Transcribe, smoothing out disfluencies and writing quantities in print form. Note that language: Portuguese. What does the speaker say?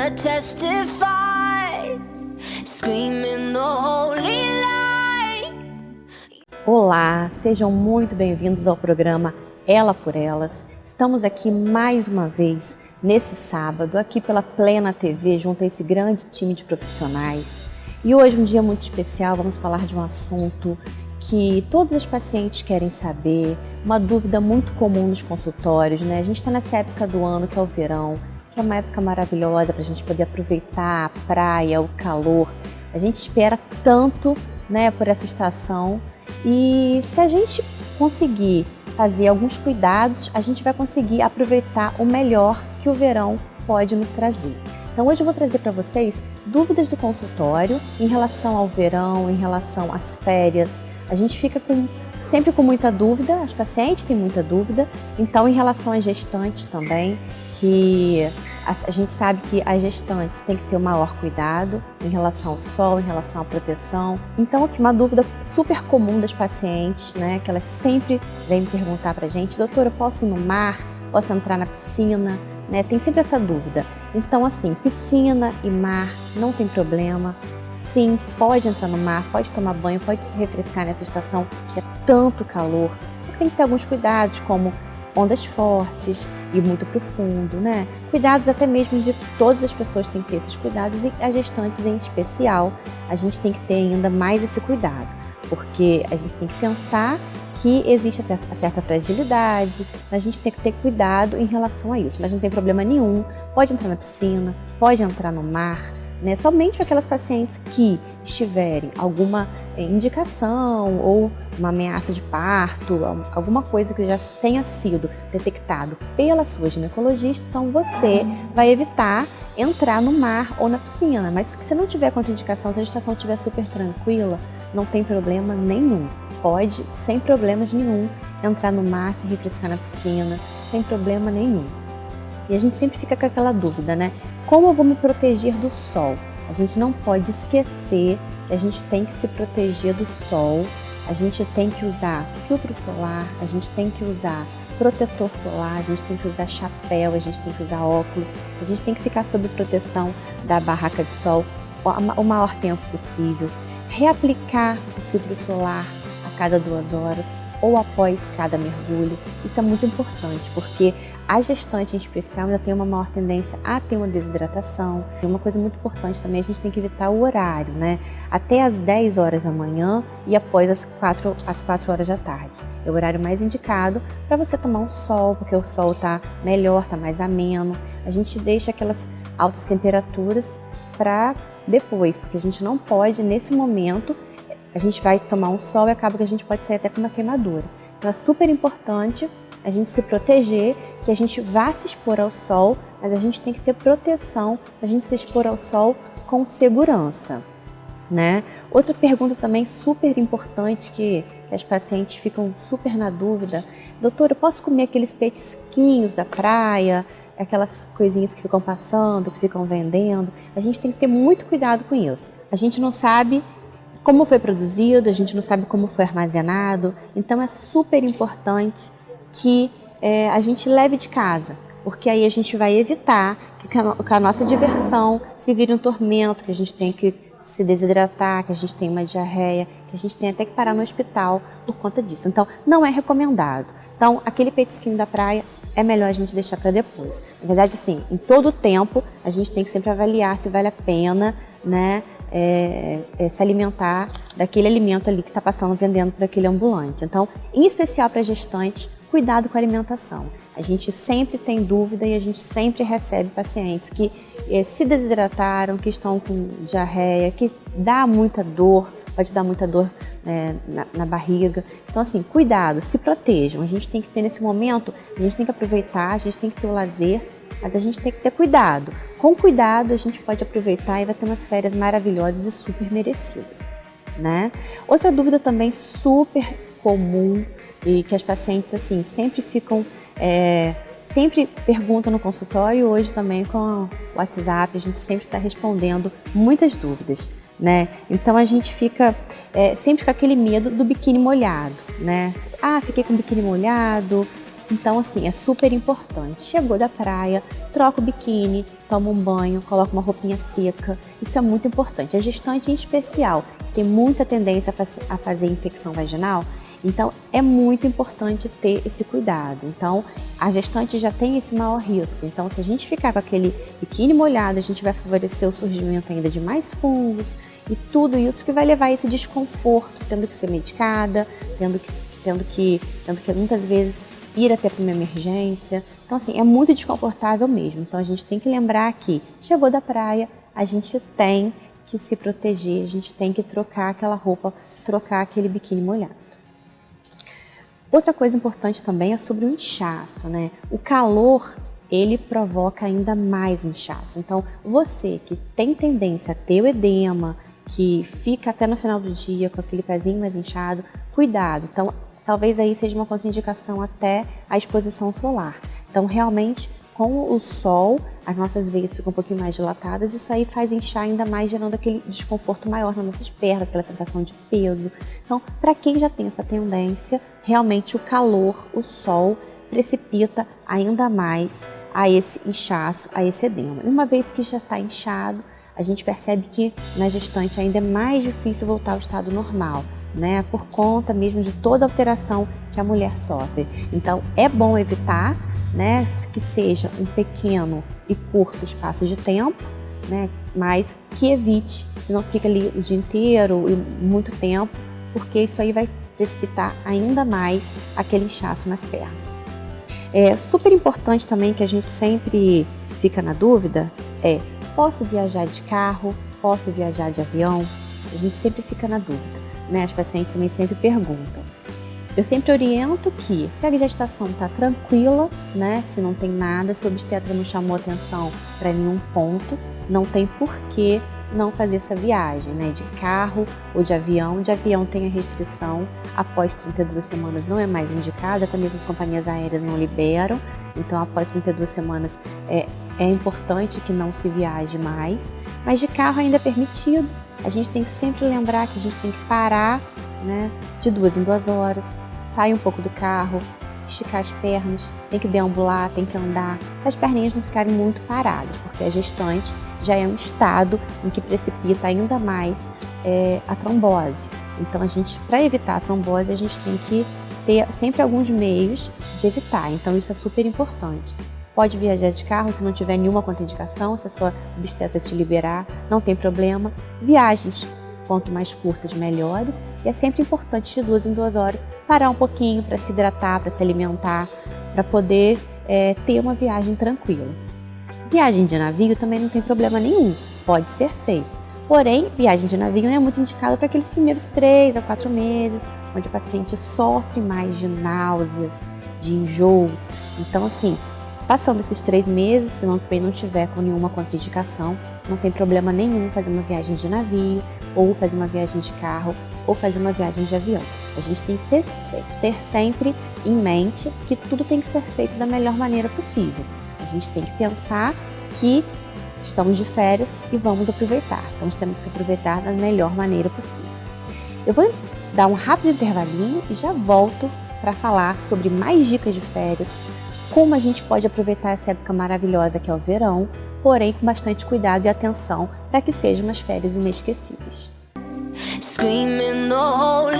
gonna testify, screaming the holy light. Olá, sejam muito bem-vindos ao programa Ela por Elas. Estamos aqui mais uma vez nesse sábado, aqui pela Plena TV, junto a esse grande time de profissionais. E hoje, um dia muito especial, vamos falar de um assunto que todas as pacientes querem saber, uma dúvida muito comum nos consultórios, né? A gente está nessa época do ano que é o verão, que é uma época maravilhosa para a gente poder aproveitar a praia, o calor. A gente espera tanto, né, por essa estação, e se a gente conseguir fazer alguns cuidados, a gente vai conseguir aproveitar o melhor que o verão pode nos trazer. Então hoje eu vou trazer para vocês dúvidas do consultório em relação ao verão, em relação às férias. A gente fica sempre com muita dúvida, as pacientes têm muita dúvida, então em relação às gestantes também, que a gente sabe que as gestantes têm que ter o maior cuidado em relação ao sol, em relação à proteção. Então aqui uma dúvida super comum das pacientes, né, que elas sempre vêm me perguntar pra gente: doutora, eu posso ir no mar? Posso entrar na piscina? Né? Tem sempre essa dúvida. Então assim, piscina e mar não tem problema. Sim, pode entrar no mar, pode tomar banho, pode se refrescar nessa estação que é tanto calor. Tem que ter alguns cuidados, como ondas fortes e muito profundo, né? Cuidados até mesmo de todas as pessoas têm que ter esses cuidados, e as gestantes em especial, a gente tem que ter ainda mais esse cuidado, porque a gente tem que pensar que existe a certa fragilidade, a gente tem que ter cuidado em relação a isso, mas não tem problema nenhum, pode entrar na piscina, pode entrar no mar, né? Somente aquelas pacientes que tiverem alguma indicação ou uma ameaça de parto, alguma coisa que já tenha sido detectado pela sua ginecologista, então você vai evitar entrar no mar ou na piscina. Mas se você não tiver contraindicação, se a gestação estiver super tranquila, não tem problema nenhum. Pode, sem problemas nenhum, entrar no mar, se refrescar na piscina, sem problema nenhum. E a gente sempre fica com aquela dúvida, né? Como eu vou me proteger do sol? A gente não pode esquecer que a gente tem que se proteger do sol, a gente tem que usar filtro solar, a gente tem que usar protetor solar, a gente tem que usar chapéu, a gente tem que usar óculos, a gente tem que ficar sob proteção da barraca de sol o maior tempo possível, reaplicar o filtro solar a cada 2 horas ou após cada mergulho. Isso é muito importante, porque a gestante em especial ainda tem uma maior tendência a ter uma desidratação. E uma coisa muito importante também, a gente tem que evitar o horário, né? Até às 10 horas da manhã e após às 4 horas da tarde. É o horário mais indicado para você tomar um sol, porque o sol está melhor, está mais ameno. A gente deixa aquelas altas temperaturas para depois, porque a gente não pode, nesse momento, a gente vai tomar um sol e acaba que a gente pode sair até com uma queimadura. Então é super importante a gente se proteger, que a gente vá se expor ao sol, mas a gente tem que ter proteção para a gente se expor ao sol com segurança, né? Outra pergunta também super importante que as pacientes ficam super na dúvida: doutora, eu posso comer aqueles petisquinhos da praia, aquelas coisinhas que ficam passando, que ficam vendendo? A gente tem que ter muito cuidado com isso. A gente não sabe como foi produzido, a gente não sabe como foi armazenado, então é super importante que a gente leve de casa, porque aí a gente vai evitar que a nossa diversão se vire um tormento, que a gente tem que se desidratar, que a gente tem uma diarreia, que a gente tem até que parar no hospital por conta disso. Então, não é recomendado. Então, aquele petisquinho da praia é melhor a gente deixar para depois. Na verdade, assim, em todo o tempo, a gente tem que sempre avaliar se vale a pena, né, se alimentar daquele alimento ali que está vendendo para aquele ambulante. Então, em especial para gestantes, cuidado com a alimentação. A gente sempre tem dúvida e a gente sempre recebe pacientes que se desidrataram, que estão com diarreia, que dá muita dor, pode dar muita dor, né, na barriga. Então assim, cuidado, se protejam. A gente tem que ter nesse momento, a gente tem que aproveitar, a gente tem que ter o lazer, mas a gente tem que ter cuidado. Com cuidado a gente pode aproveitar e vai ter umas férias maravilhosas e super merecidas, né? Outra dúvida também super comum e que as pacientes assim sempre ficam, sempre perguntam no consultório, hoje também com o WhatsApp, a gente sempre está respondendo muitas dúvidas, né? Então a gente fica sempre com aquele medo do biquíni molhado, né? Ah, fiquei com o biquíni molhado, Então, assim, é super importante. Chegou da praia, troca o biquíni, toma um banho, coloca uma roupinha seca. Isso é muito importante. A gestante, em especial, que tem muita tendência a fazer infecção vaginal, então é muito importante ter esse cuidado. Então, a gestante já tem esse maior risco. Então, se a gente ficar com aquele biquíni molhado, a gente vai favorecer o surgimento ainda de mais fungos, e tudo isso que vai levar a esse desconforto, tendo que ser medicada, tendo que muitas vezes ir até para uma emergência. Então, assim, é muito desconfortável mesmo. Então, a gente tem que lembrar que chegou da praia, a gente tem que se proteger, a gente tem que trocar aquela roupa, trocar aquele biquíni molhado. Outra coisa importante também é sobre o inchaço, né? O calor, ele provoca ainda mais um inchaço. Então, você que tem tendência a ter o edema, que fica até no final do dia com aquele pezinho mais inchado, cuidado. Então, talvez aí seja uma contraindicação até a exposição solar. Então, realmente, com o sol, as nossas veias ficam um pouquinho mais dilatadas, isso aí faz inchar ainda mais, gerando aquele desconforto maior nas nossas pernas, aquela sensação de peso. Então, para quem já tem essa tendência, realmente o calor, o sol, precipita ainda mais a esse inchaço, a esse edema. E uma vez que já está inchado, a gente percebe que na gestante ainda é mais difícil voltar ao estado normal, né? Por conta mesmo de toda a alteração que a mulher sofre. Então, é bom evitar, né, que seja um pequeno e curto espaço de tempo, né, mas que evite, que não fique ali o dia inteiro e muito tempo, porque isso aí vai precipitar ainda mais aquele inchaço nas pernas. É super importante também, que a gente sempre fica na dúvida, posso viajar de carro? Posso viajar de avião? A gente sempre fica na dúvida, né? As pacientes também sempre perguntam. Eu sempre oriento que, se a gestação está tranquila, né? Se não tem nada, se o obstetra não chamou atenção para nenhum ponto, não tem por que não fazer essa viagem, né? De carro ou de avião. De avião tem a restrição, após 32 semanas não é mais indicada, até mesmo as companhias aéreas não liberam. Então, após 32 semanas é importante que não se viaje mais, mas de carro ainda é permitido. A gente tem que sempre lembrar que a gente tem que parar, né, de 2 em 2 horas, sair um pouco do carro, esticar as pernas, tem que deambular, tem que andar, para as perninhas não ficarem muito paradas, porque a gestante já é um estado em que precipita ainda mais a trombose. Então, para evitar a trombose, a gente tem que ter sempre alguns meios de evitar. Então, isso é super importante. Pode viajar de carro se não tiver nenhuma contraindicação, se a sua obstetra te liberar, não tem problema. Viagens, quanto mais curtas, melhores. E é sempre importante, de 2 em 2 horas, parar um pouquinho para se hidratar, para se alimentar, para poder ter uma viagem tranquila. Viagem de navio também não tem problema nenhum, pode ser feito. Porém, viagem de navio é muito indicada para aqueles primeiros 3 a 4 meses, onde a paciente sofre mais de náuseas, de enjoos. Então, assim, passando esses 3 meses, se não tiver com nenhuma contraindicação, não tem problema nenhum fazer uma viagem de navio, ou fazer uma viagem de carro, ou fazer uma viagem de avião. A gente tem que ter sempre em mente que tudo tem que ser feito da melhor maneira possível. A gente tem que pensar que estamos de férias e vamos aproveitar. Então, temos que aproveitar da melhor maneira possível. Eu vou dar um rápido intervalinho e já volto para falar sobre mais dicas de férias, como a gente pode aproveitar essa época maravilhosa que é o verão, porém com bastante cuidado e atenção para que sejam umas férias inesquecíveis. Screaming the whole